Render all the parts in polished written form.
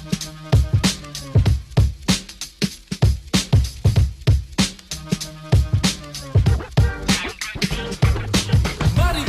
Mari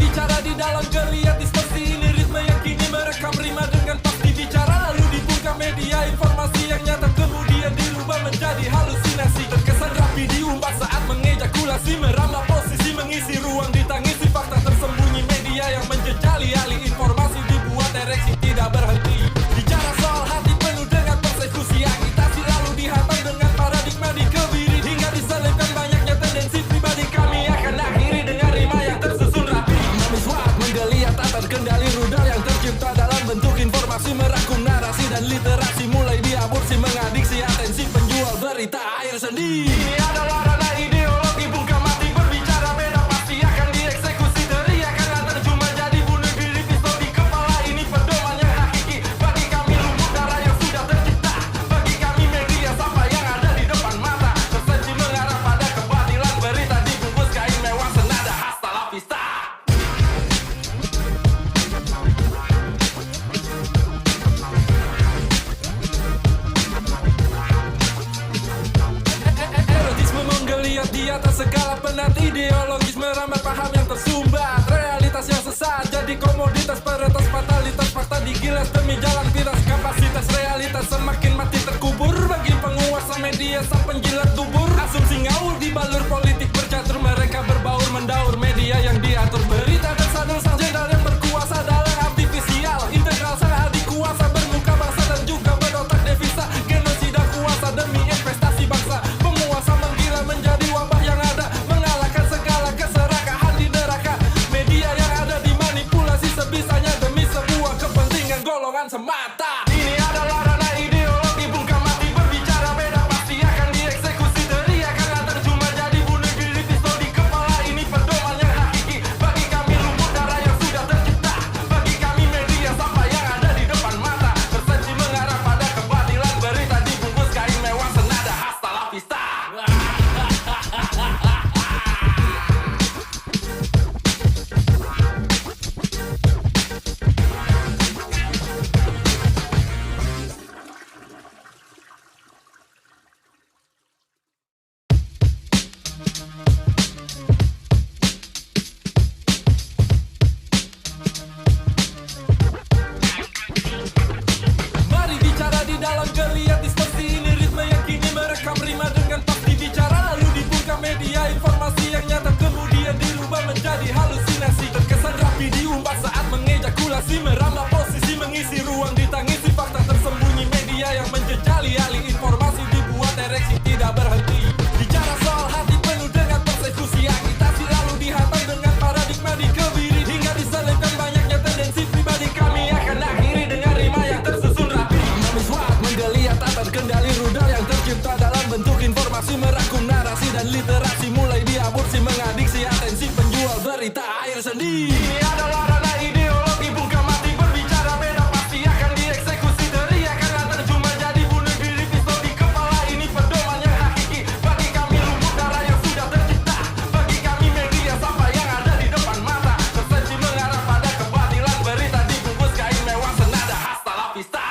bicara di dalam geliat distorsi ini, ritme yang kini merekam rima dengan pasti bicara, lalu dibuka media informasi yang nyata kemudian dirubah menjadi halusinasi. Terkesan rapi diumpat saat mengejakulasi, merambah posisi mengisi ruang ditangisi fakta tersembunyi. Media yang menjejali alih informasi dibuat ereksi tidak berhenti. Bicara soal hati penuh dengan persekusi, agitasi lalu dihantam dengan paradigma dikebiri, hingga diselipkan banyaknya tendensi pribadi. Kami akan akhiri dengan rima yang tersusun rapi, memiswat menggeliat tak terkendali, rudal yang tercipta dalam bentuk informasi, merangkum narasi dan literasi, mulai diaborsi mengadiksi atensi penjual berita air sendi. Ini adalah ranah ideologi bungkam mati, berbicara beda pasti akan dieksekusi. Teriakan lantar cuma jadi bunuh diri, pistol di kepala ini pedoman yang hakiki. Bagi kami lumut darah yang sudah tercipta, bagi kami media sampah yang ada di depan mata, tersaji mengarah pada kebatilan, berita dibungkus kain mewah senada. Hasta la vista. Erotisme menggeliat di atas segala penat, ideologis merambat paham yang tersumbat, realitas yang sesat jadi komoditas, peretas fatalitas, fakta digilas demi jalan pintas. Kapasitas realitas semakin mati terkubur bagi penguasa media sang penjilat dubur. Asumsi ngawur dibalur politik bercatur, mereka berbaur mendaur media yang diatur. Berita tersadar sang jenderal yang berkuasa dalam artifisial, integral sang adik kuasa bermuka bangsa dan juga berotak devisa. Genosida kuasa demi investasi bangsa, penguasa menggila menjadi wabah yang ada, mengalahkan segala keserakahan di neraka. Media yang ada dimanipulasi sebisanya demi sebuah kepentingan golongan semata. Ini adalah ranah ideologi bungkam mati, berbicara beda pasti akan dieksekusi. Teriakan lantar cuma jadi bunuh diri, pistol di kepala ini pedoman yang hakiki. Bagi kami lumut darah yang sudah tercipta, bagi kami media sampah yang ada di depan mata, tersaji mengarah pada kebatilan, berita dibungkus kain mewah senada. Hasta la vista. Mari bicara di dalam geliat distorsi ini, ritme yang kini merekam rima dengan pasti bicara, lalu dibuka media informasi yang nyata kemudian dirubah menjadi halusinasi. Terkesan rapi diumpat saat mengejakulasi, merambah posisi mengisi ruang ditangisi fakta tersembunyi. Media yang menjejali alih informasi dibuat ereksi tidak berhenti. Bicara soal hati penuh dengan persekusi, agitasi lalu dihantam dengan paradigma dikebiri, hingga diselipkan banyaknya tendensi pribadi. Kami akan akhiri dengan rima yang tersusun rapi, memiswat menggeliat tak terkendali, rudal yang tercipta dalam bentuk informasi, merangkum narasi dan literasi, mulai diaborsi mengadiksi atensi penjual berita air sendi. Ini adalah ranah ideologi bungkam mati, berbicara beda pasti akan dieksekusi. Teriakan lantar cuma jadi bunuh diri, pistol di kepala ini pedoman yang hakiki. Bagi kami lumut darah yang sudah tercipta, bagi kami media sampah yang ada di depan mata, tersaji mengarah pada kebatilan, berita dibungkus kain mewah senada. Hasta la vista.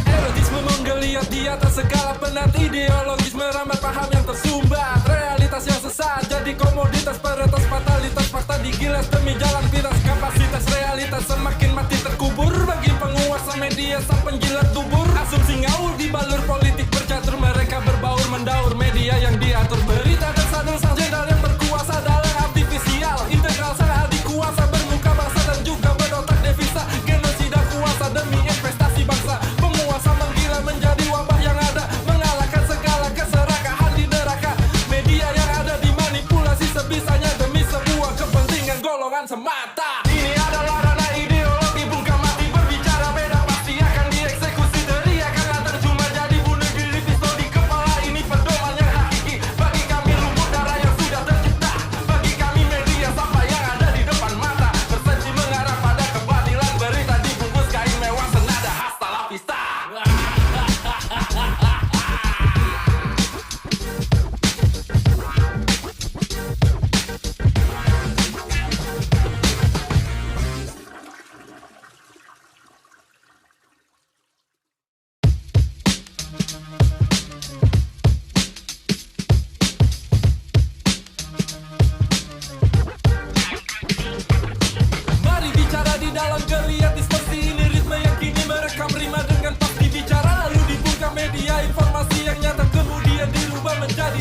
Erotisme menggeliat di atas segala penat, ideologis merambat paham yang tersumbat, realitas yang sesat jadi komoditas, peretas fatalitas, fakta digilas demi jalan pintas. Kapasitas realitas semakin mati terkubur bagi penguasa media sang penjilat dubur. Asumsi ngawur dibalur politik bercatur, mereka berbaur mendaur media yang diatur. Berita tersadar sang jenderal yang berkuasa dalam artifisial, integral sang adik kuasa bermuka bangsa dan juga berotak devisa. Genosida kuasa demi investasi bangsa, penguasa menggila menjadi wabah yang ada, mengalahkan segala keserakahan di neraka. Media yang ada dimanipulasi sebisanya demi sebuah kepentingan golongan semata.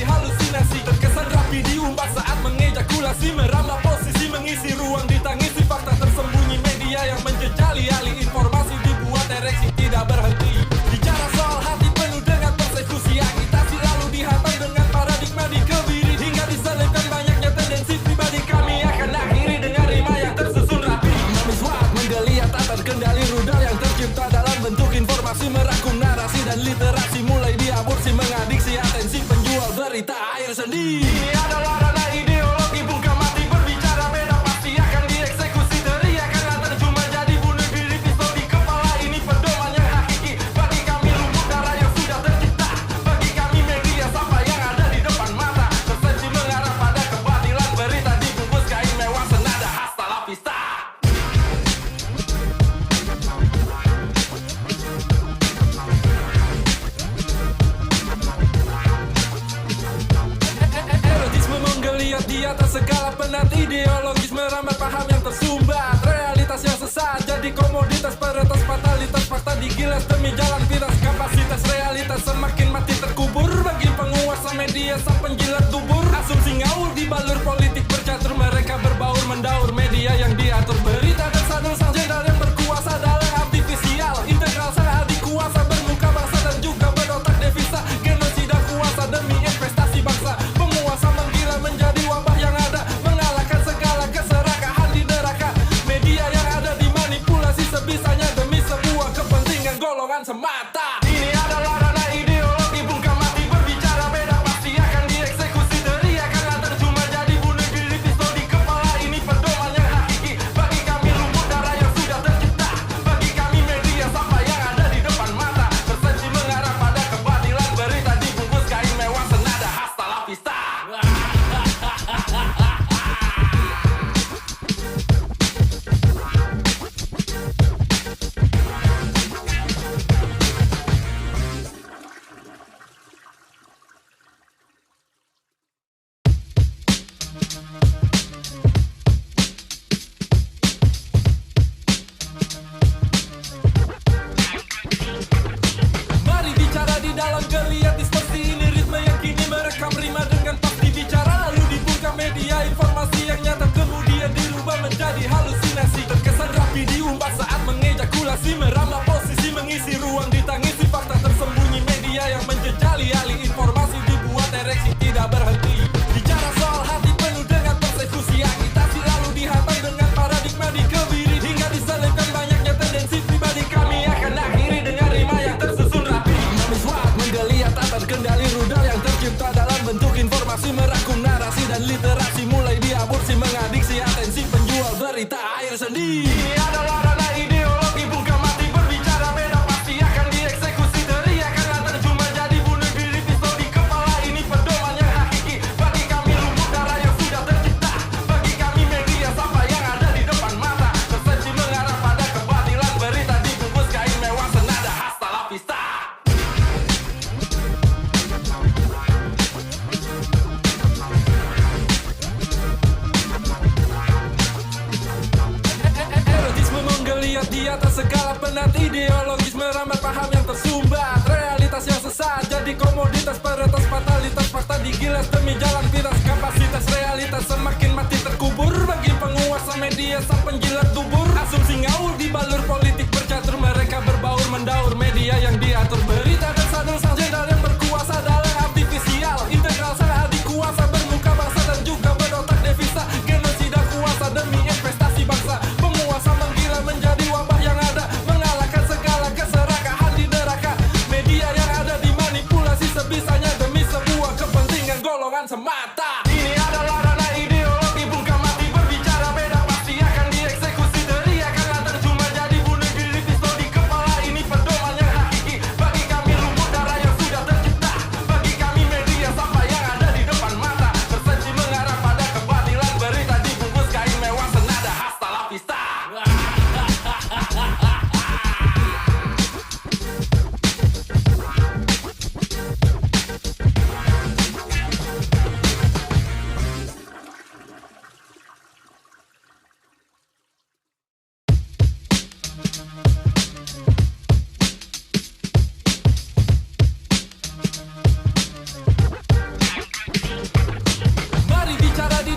halusinasi. Terkesan rapi diumpat saat mengejakulasi, merambah posisi mengisi ruang ditangisi fakta tersembunyi media yang menjejali alih informasi dibuat ereksi tidak berhenti. Bicara soal hati penuh dengan persekusi agitasi, lalu dihantam dengan paradigma dikebiri hingga diselipkan banyaknya tendensi pribadi. Kami akan akhiri dengan rima yang tersusun rapi, memiswat menggeliat tak terkendali rudal yang tercipta dalam bentuk informasi, merangkum narasi dan literasi, mulai diaborsi mengadiksi atensi penjual berita air sendi. Ini adalah ranah ideologi bukan mati, berbicara beda pasti akan dieksekusi. Teriakan terjumah jadi bunuh diri, pistol di kepala ini pedoman yang hakiki. Bagi kami lumut darah yang sudah tercipta, bagi kami media sampah yang ada di depan mata, tersenci mengarah pada kebatilan, berita dibungkus kain mewah senada. Hasta la vista. Erotisme menggeliat di atas segala penat ideologis, merambat paham yang tersumbat, realitas yang sesat jadi komoditas, peretas fatalitas fakta digilas demi jalan pintas. Kapasitas realitas semakin mati terkubur bagi penguasa media sang penjilat dubur. Asumsi ngawur dibalur politik bercatur, mereka berbaur mendaur media yang diatur. Berita dan sadar sang jenderal yang berkuasa dalam artifisial, integral sang adik kuasa bermuka bangsa dan juga berotak devisa. Genosida kuasa demi investasi bangsa, penguasa menggila menjadi wabah yang ada, mengalahkan segala keserakahan di neraka. Media yang ada dimanipulasi sebisanya demi sebuah kepentingan golongan semata. Ini adalah ranah ideologi bukan mati, berbicara beda pasti akan dieksekusi. Teriakan terjumah jadi bunuh diri, pistol di kepala ini pedoman yang hakiki. Bagi kami lumut darah yang sudah tercipta, bagi kami media sampah yang ada di depan mata, tersenci mengarah pada kebatilan, berita dibungkus kain mewah senada. Hasta la vista. Mari bicara di dalam geliat distorsi ini, ritme yang kini merekam rima dengan pasti bicara, lalu dibungkam media informasi yang nyata kemudian dirubah menjadi halusinasi. Terkesan rapi diumpat saat mengejakulasi, merambah posisi mengisi ruang ditangisi fakta tersembunyi media yang menjejali alih informasi dibuat ereksi tidak berhenti. Bicara soal hati penuh dengan persekusi agitasi, lalu dihantam dengan paradigma dikebiri hingga diselipkan banyaknya tendensi pribadi. Kami akan akhiri dengan rima yang tersusun rapi, memiswat menggeliat tak terkendali rudal yang tercipta dalam bentuk informasi, merangkum narasi dan literasi, mulai diaborsi mengadiksi atensi penjual berita air sendi. Ini adalah ranah ideologi bukan mati, berbicara beda pasti akan dieksekusi. Teriakan terjumah jadi bunuh diri, pistol di kepala ini pedoman yang hakiki. Bagi kami lumut darah yang sudah tercipta, bagi kami media sampah yang ada di depan mata, tersenci mengarah pada kebatilan, berita dibungkus kain mewah senada. Hasta la vista. Erotisme menggeliat di atas segala penat ideologis, merambat paham yang tersumbat, realitas yang sesat jadi komoditas, peretas fatalitas fakta digilas demi jalan pintas. Kapasitas realitas semakin mati terkubur bagi penguasa media sang penjilat dubur. Asumsi ngawur dibalur politik bercatur, mereka berbaur mendaur media yang diatur. Berita dan sadar sang jenderal yang berkuasa dalam artifisial, integral sang adik kuasa bermuka bangsa dan juga berotak devisa. Genosida kuasa demi investasi bangsa, penguasa menggila menjadi wabah yang ada, mengalahkan segala keserakahan di neraka. Media yang ada dimanipulasi sebisanya demi sebuah kepentingan golongan semata. Ini adalah ranah ideologi bukan mati, berbicara beda pasti akan dieksekusi. Teriakan terjumah jadi bunuh diri, pistol di kepala ini pedoman yang hakiki. Bagi kami lumut darah yang sudah tercipta, bagi kami media sampah yang ada di depan mata, tersenci mengarah pada kebatilan, berita dibungkus kain mewah senada. Hasta la vista.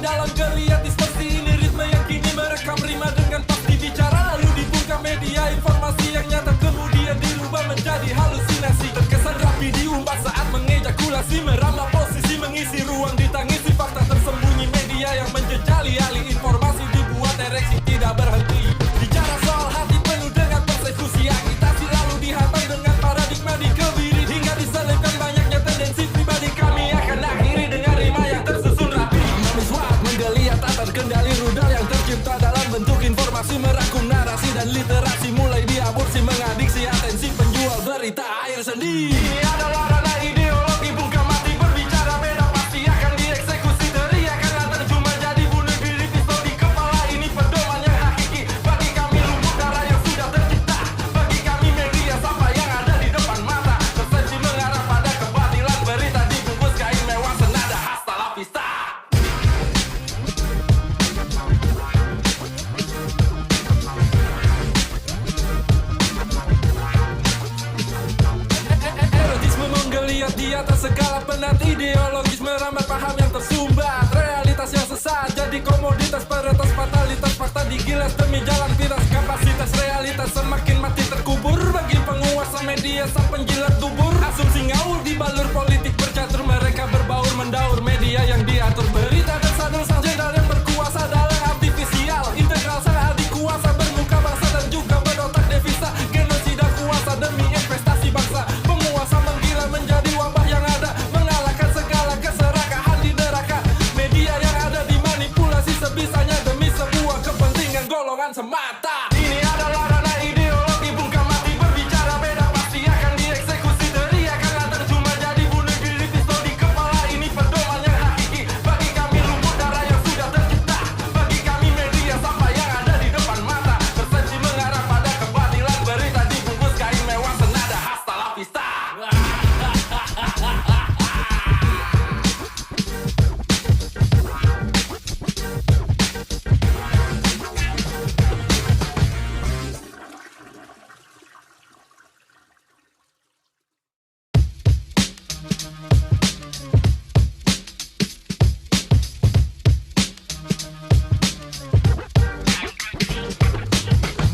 dalam geliat distorsi ini. Ritme yang kini merekam rima dengan pasti bicara, lalu dibungkam media informasi yang nyata kemudian dirubah menjadi halusinasi. Terkesan rapi diumpat saat mengejakulasi, merambah posisi mengisi ruang ditangisi fakta tersembunyi. Media yang menjejali alih informasi dibuat ereksi tidak berhenti. Bicara soal hati penuh dengan persekusi, agitasi lalu dihantam dengan paradigma dikebiri hingga diselipkan banyaknya tendensi pribadi. Kami akan akhiri dengan rima yang tersusun rapi. Memiswat menggeliat tak terkendali, rudal yang tercipta dalam bentuk informasi merangkum narasi dan literasi, mulai diaborsi mengadiksi atensi penjual berita air sendi. Ini adalah ranah ideologi bungkam mati, berbicara beda pasti akan dieksekusi. Teriakan lantang cuma jadi bunuh diri, pistol di kepala ini pedoman yang hakiki. Bagi kami lumut darah yang sudah tercipta, bagi kami media sampah yang ada di depan mata. Persepsi mengarah pada kebatilan, berita dibungkus kain mewah senada hasta la vista. Erotisme menggeliat di atas segala penat, ideologis merambat paham yang tersumbat. Realitas yang sesat jadi komoditas, peretas fatalitas fakta digilas demi jalan pintas. Kapasitas realitas semakin mati terkubur bagi penguasa media sang penjilat dubur. Asumsi ngawur dibalur politik bercatur, mereka berbaur mendaur media yang diatur. Berita dan sadar sang jenderal yang berkuasa dalam artifisial integral sang adik kuasa bermuka bangsa dan juga berotak devisa. Genosida kuasa demi investasi bangsa, penguasa menggila menjadi wabah yang ada, mengalahkan segala keserakahan di neraka. Media yang ada dimanipulasi sebisanya demi sebuah kepentingan golongan semata. Ini adalah ranah ideologi bungkam mati, berbicara beda pasti akan dieksekusi. Teriakan lantang cuma jadi bunuh diri, pistol di kepala ini pedoman yang hakiki. Bagi kami lumut darah yang sudah tercipta, bagi kami media sampah yang ada di depan mata. Persepsi mengarah pada kebatilan, berita dibungkus kain mewah senada hasta la vista.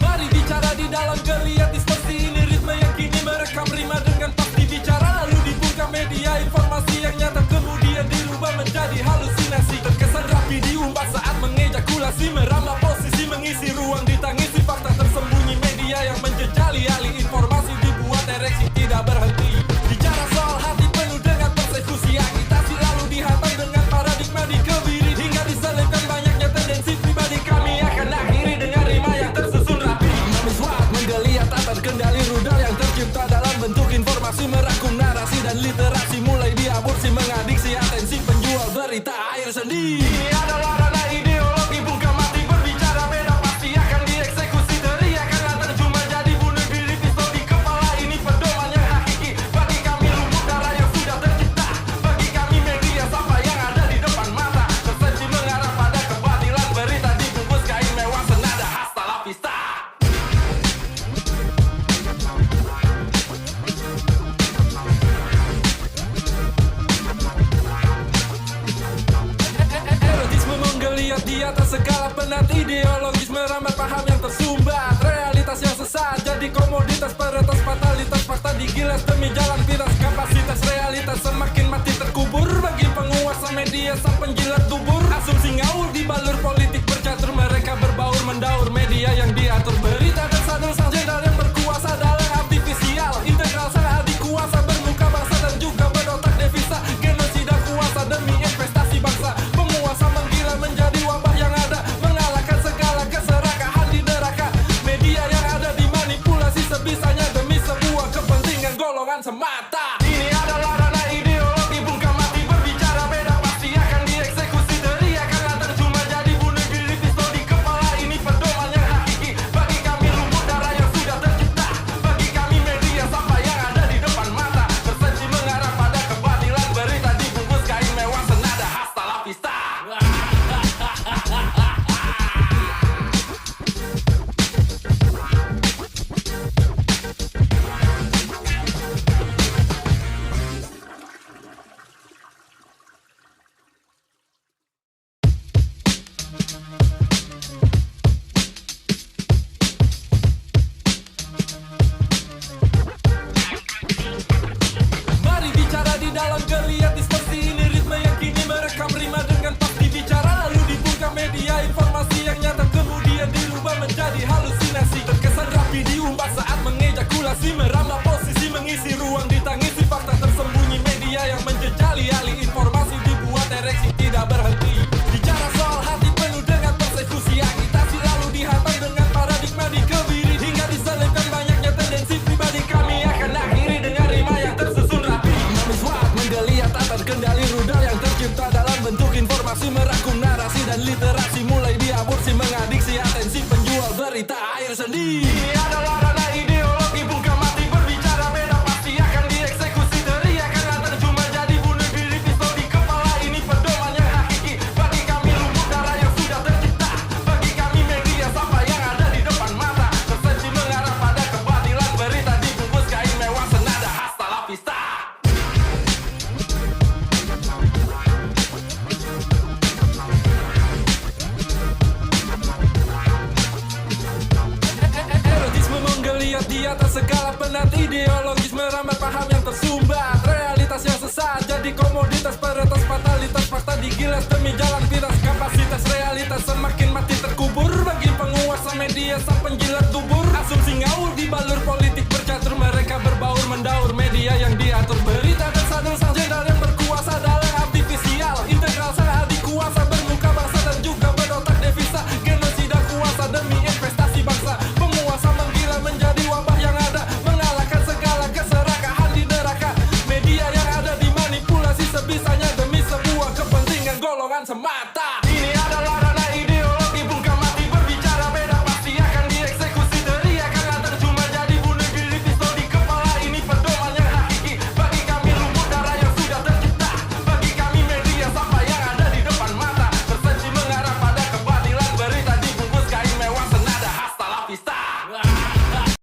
Mari bicara di dalam geliat distorsi ini. Ritme yang kini merekam rima dengan pasti bicara, lalu dibungkam media informasi yang nyata kemudian dirubah menjadi halusinasi. Terkesan rapi diumpat saat mengejakulasi, merambah posisi mengisi ruang ditangisi fakta tersembunyi. Media yang menjejali alih informasi dibuat ereksi tidak berhenti. Bicara soal hati penuh dengan persekusi, agitasi lalu dihantam dengan paradigma dikebiri hingga diselipkan banyaknya tendensi pribadi. Kami akan akhiri dengan rima yang tersusun rapi. Memiswat menggeliat tak terkendali, rudal yang tercipta dalam bentuk informasi merangkum narasi dan literasi, mulai diaborsi mengadiksi atensi penjual berita air sendi. Ini adalah ranah ideologi bungkam mati, berbicara beda pasti akan dieksekusi. Teriakan lantang cuma jadi bunuh diri, pistol di kepala ini pedoman yang hakiki. Bagi kami lumut darah yang sudah tercipta, bagi kami media sampah yang ada di depan mata. Persepsi mengarah pada kebatilan, berita dibungkus kain mewah senada hasta la vista. Erotisme menggeliat di atas segala penat, ideologis merambat paham yang tersumbat. Realitas yang sesat jadi komoditas, peretas fatalitas fakta digilas demi jalan pintas. Kapasitas realitas semakin mati terkubur bagi penguasa media sang penjilat dubur. Asumsi ngawur dibalur politik bercatur, mereka berbaur mendaur media yang diatur. Berita dan sadar sang jenderal yang berkuasa dalam artifisial integral sang adik kuasa bermuka bangsa dan juga berotak devisa. Genosida kuasa demi investasi bangsa, penguasa menggila menjadi wabah yang ada, mengalahkan segala keserakahan di neraka. Media yang ada dimanipulasi sebisanya demi sebuah kepentingan golongan semata. Ini adalah ranah ideologi bungkam mati, berbicara beda pasti akan dieksekusi. Mari bicara di dalam geliat distorsi ini, ritme yang kini merekam rima dengan pasti bicara, lalu dibungkam media informasi yang nyata kemudian dirubah menjadi halusinasi. Terkesan rapi diumbar saat mengejakulasi, merambah posisi mengisi ruang ditangisi fakta tersembunyi media yang menjejali alih informasi dibuat ereksi tidak berhenti. Bicara soal hati penuh dengan persekusi agitasi, lalu dihantam dengan paradigma dikebiri hingga diselipkan banyaknya tendensi pribadi. Kami akan akhiri dengan rima yang tersusun rapi, memiswat menggeliat tak terkendali rudal yang tercipta dalam bentuk informasi merangkum narasi dan literasi, mulai diaborsi mengadiksi atensi penjual berita air sendi. Ini adalah ranah ideologi bungkam mati, berbicara beda pasti akan dieksekusi. Teriakan antar cuma jadi bunuh diri, pistol di kepala ini pedoman yang hakiki. Bagi kami lumpur darah yang sudah tercipta, bagi kami media sampah yang ada di depan mata, tersenci mengarah pada kebatilan, berita dibungkus kain mewah senada hasta la vista. Erotisme menggeliat di atas segala penat, ideologis merambat paham yang tersumbat, realitas yang sesat jadi komoditas, peretas fatalitas fakta digilas demi jalan pintas. Kapasitas realitas semakin mati terkubur bagi penguasa media sang penjilat tubur. Asumsi ngawur dibalur politik bercatur, mereka berbaur mendaur media yang diatur. Berita dan sadar sang jenderal yang berkuasa dalam artifisial integral, sang adik kuasa bermuka bangsa dan juga berotak devisa, genosida kuasa demi investasi bangsa. Penguasa menggila menjadi wabah yang ada, mengalahkan segala keserakahan di neraka. Media yang ada dimanipulasi sebisanya demi sebuah kepentingan golongan semata.